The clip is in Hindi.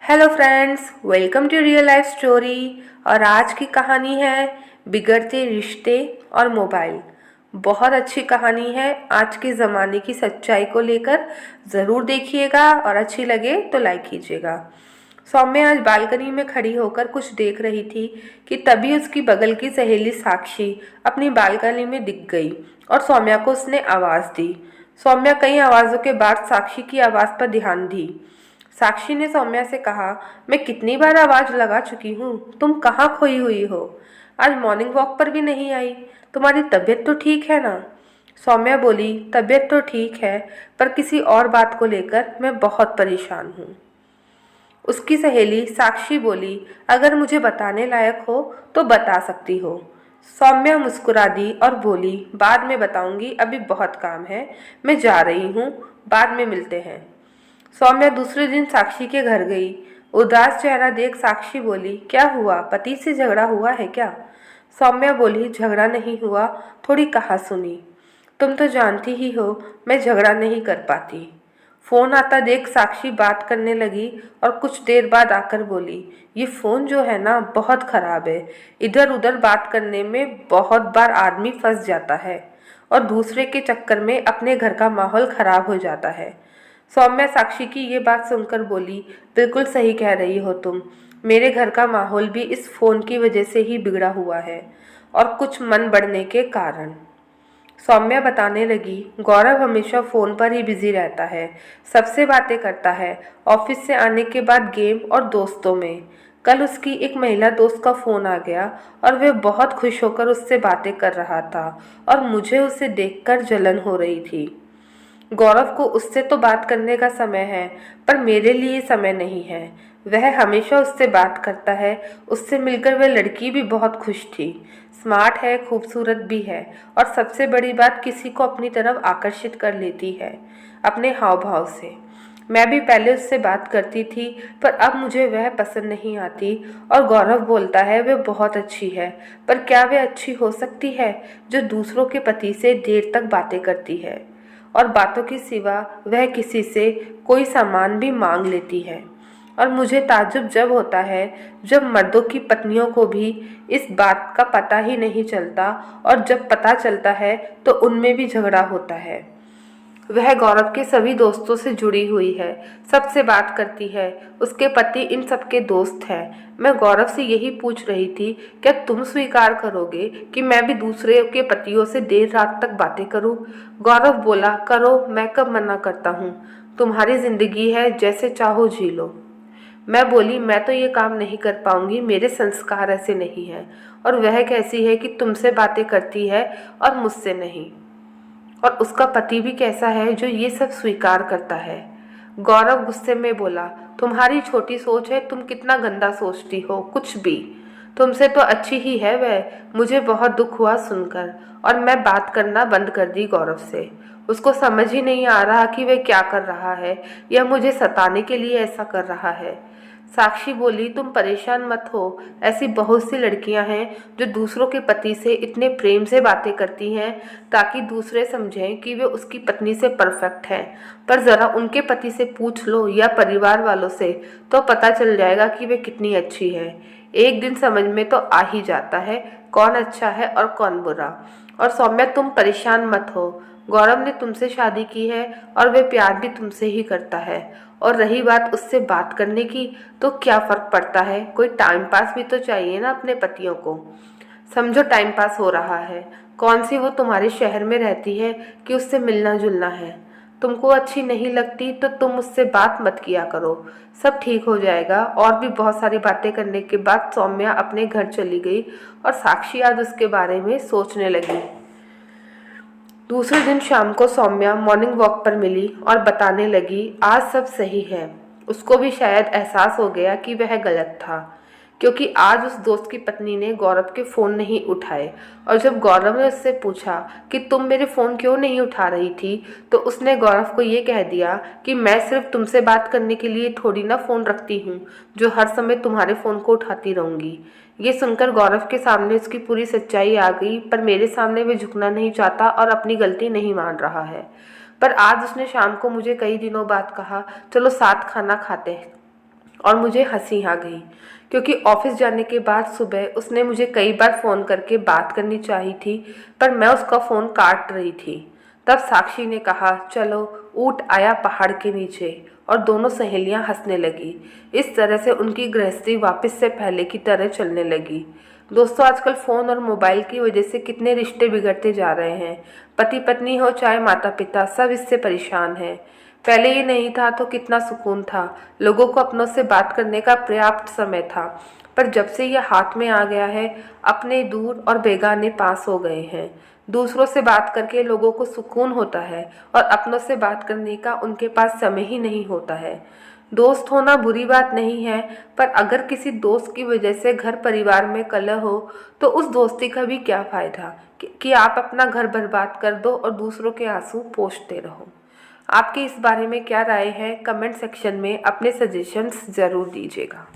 Hello friends, welcome to real life story. और आज की कहानी है बिगड़ते रिश्ते और मोबाइल। बहुत अच्छी कहानी है, आज के ज़माने की सच्चाई को लेकर। ज़रूर देखिएगा और अच्छी लगे तो लाइक कीजिएगा। सौम्या आज बालकनी में खड़ी होकर कुछ देख रही थी कि तभी उसकी बगल की सहेली साक्षी अपनी बालकनी में दिख गई और सौम्या को उसने आवाज़ दी। सौम्या कई आवाज़ों के बाद साक्षी की आवाज़ पर ध्यान दी। साक्षी ने सौम्या से कहा, मैं कितनी बार आवाज लगा चुकी हूँ, तुम कहाँ खोई हुई हो? आज मॉर्निंग वॉक पर भी नहीं आई। तुम्हारी तबीयत तो ठीक है ना? सौम्या बोली, तबीयत तो ठीक है, पर किसी और बात को लेकर मैं बहुत परेशान हूँ। उसकी सहेली साक्षी बोली, अगर मुझे बताने लायक हो तो बता सकती हो। सौम्या मुस्कुरा दी और बोली, बाद में बताऊंगी, अभी बहुत काम है, मैं जा रही हूँ, बाद में मिलते हैं। सौम्या दूसरे दिन साक्षी के घर गई। उदास चेहरा देख साक्षी बोली, क्या हुआ, पति से झगड़ा हुआ है क्या? सौम्या बोली, झगड़ा नहीं हुआ, थोड़ी कहा सुनी। तुम तो जानती ही हो मैं झगड़ा नहीं कर पाती। फोन आता देख साक्षी बात करने लगी और कुछ देर बाद आकर बोली, ये फोन जो है ना बहुत खराब है। इधर उधर बात करने में बहुत बार आदमी फंस जाता है और दूसरे के चक्कर में अपने घर का माहौल खराब हो जाता है। सौम्या साक्षी की ये बात सुनकर बोली, बिल्कुल सही कह रही हो तुम। मेरे घर का माहौल भी इस फोन की वजह से ही बिगड़ा हुआ है और कुछ मन बढ़ने के कारण। सौम्या बताने लगी, गौरव हमेशा फ़ोन पर ही बिजी रहता है, सबसे बातें करता है, ऑफिस से आने के बाद गेम और दोस्तों में। कल उसकी एक महिला दोस्त का फ़ोन आ गया और वह बहुत खुश होकर उससे बातें कर रहा था और मुझे उसे देखकर जलन हो रही थी। गौरव को उससे तो बात करने का समय है, पर मेरे लिए समय नहीं है। वह हमेशा उससे बात करता है। उससे मिलकर वह लड़की भी बहुत खुश थी। स्मार्ट है, खूबसूरत भी है और सबसे बड़ी बात, किसी को अपनी तरफ आकर्षित कर लेती है अपने हाव भाव से। मैं भी पहले उससे बात करती थी, पर अब मुझे वह पसंद नहीं आती। और गौरव बोलता है वह बहुत अच्छी है, पर क्या वह अच्छी हो सकती है जो दूसरों के पति से देर तक बातें करती है और बातों के सिवा वह किसी से कोई सामान भी मांग लेती है? और मुझे ताज्जुब जब होता है जब मर्दों की पत्नियों को भी इस बात का पता ही नहीं चलता, और जब पता चलता है तो उनमें भी झगड़ा होता है। वह गौरव के सभी दोस्तों से जुड़ी हुई है, सबसे बात करती है, उसके पति इन सबके दोस्त हैं। मैं गौरव से यही पूछ रही थी, क्या तुम स्वीकार करोगे कि मैं भी दूसरे के पतियों से देर रात तक बातें करूं? गौरव बोला, करो, मैं कब मना करता हूं, तुम्हारी जिंदगी है, जैसे चाहो जी लो। मैं बोली, मैं तो ये काम नहीं कर पाऊंगी, मेरे संस्कार ऐसे नहीं हैं। और वह कैसी है कि तुमसे बातें करती है और मुझसे नहीं? और उसका पति भी कैसा है जो ये सब स्वीकार करता है? गौरव गुस्से में बोला, तुम्हारी छोटी सोच है, तुम कितना गंदा सोचती हो, कुछ भी। तुमसे तो अच्छी ही है वह। मुझे बहुत दुख हुआ सुनकर और मैं बात करना बंद कर दी गौरव से। उसको समझ ही नहीं आ रहा कि वह क्या कर रहा है, या मुझे सताने के लिए ऐसा कर रहा है। साक्षी बोली, तुम परेशान मत हो, ऐसी बहुत सी लड़कियां हैं जो दूसरों के पति से इतने प्रेम से बातें करती हैं ताकि दूसरे समझें कि वे उसकी पत्नी से परफेक्ट हैं। पर ज़रा उनके पति से पूछ लो या परिवार वालों से, तो पता चल जाएगा कि वे कितनी अच्छी है। एक दिन समझ में तो आ ही जाता है कौन अच्छा है और कौन बुरा। और सौम्या, तुम परेशान मत हो, गौरव ने तुमसे शादी की है और वे प्यार भी तुमसे ही करता है। और रही बात उससे बात करने की, तो क्या फ़र्क पड़ता है, कोई टाइम पास भी तो चाहिए ना अपने पतियों को। समझो टाइम पास हो रहा है, कौन सी वो तुम्हारे शहर में रहती है कि उससे मिलना जुलना है? तुमको अच्छी नहीं लगती तो तुम उससे बात मत किया करो, सब ठीक हो जाएगा। और भी बहुत सारी बातें करने के बाद सौम्या अपने घर चली गई और साक्षी आज उसके बारे में सोचने लगी। दूसरे दिन शाम को सौम्या मॉर्निंग वॉक पर मिली और बताने लगी, आज सब सही है। उसको भी शायद एहसास हो गया कि वह गलत था, क्योंकि आज उस दोस्त की पत्नी ने गौरव के फ़ोन नहीं उठाए। और जब गौरव ने उससे पूछा कि तुम मेरे फ़ोन क्यों नहीं उठा रही थी, तो उसने गौरव को ये कह दिया कि मैं सिर्फ तुमसे बात करने के लिए थोड़ी ना फ़ोन रखती हूँ जो हर समय तुम्हारे फ़ोन को उठाती रहूँगी। ये सुनकर गौरव के सामने उसकी पूरी सच्चाई आ गई, पर मेरे सामने वे झुकना नहीं चाहता और अपनी गलती नहीं मान रहा है। पर आज उसने शाम को मुझे कई दिनों बाद कहा, चलो साथ खाना खाते हैं। और मुझे हंसी आ गई, क्योंकि ऑफिस जाने के बाद सुबह उसने मुझे कई बार फ़ोन करके बात करनी चाहिए थी, पर मैं उसका फ़ोन काट रही थी। तब साक्षी ने कहा, चलो ऊँट आया पहाड़ के नीचे, और दोनों सहेलियां हंसने लगी। इस तरह से उनकी गृहस्थी वापस से पहले की तरह चलने लगी। दोस्तों, आजकल फ़ोन और मोबाइल की वजह से कितने रिश्ते बिगड़ते जा रहे हैं। पति पत्नी हो चाहे माता पिता, सब इससे परेशान हैं। पहले ये नहीं था तो कितना सुकून था, लोगों को अपनों से बात करने का पर्याप्त समय था। पर जब से ये हाथ में आ गया है, अपने दूर और बेगाने पास हो गए हैं। दूसरों से बात करके लोगों को सुकून होता है, और अपनों से बात करने का उनके पास समय ही नहीं होता है। दोस्त होना बुरी बात नहीं है, पर अगर किसी दोस्त की वजह से घर परिवार में कलह हो, तो उस दोस्ती का भी क्या फ़ायदा कि आप अपना घर बर्बाद कर दो और दूसरों के आंसू पोंछते रहो। आपकी इस बारे में क्या राय है? कमेंट सेक्शन में अपने सजेशंस ज़रूर दीजिएगा।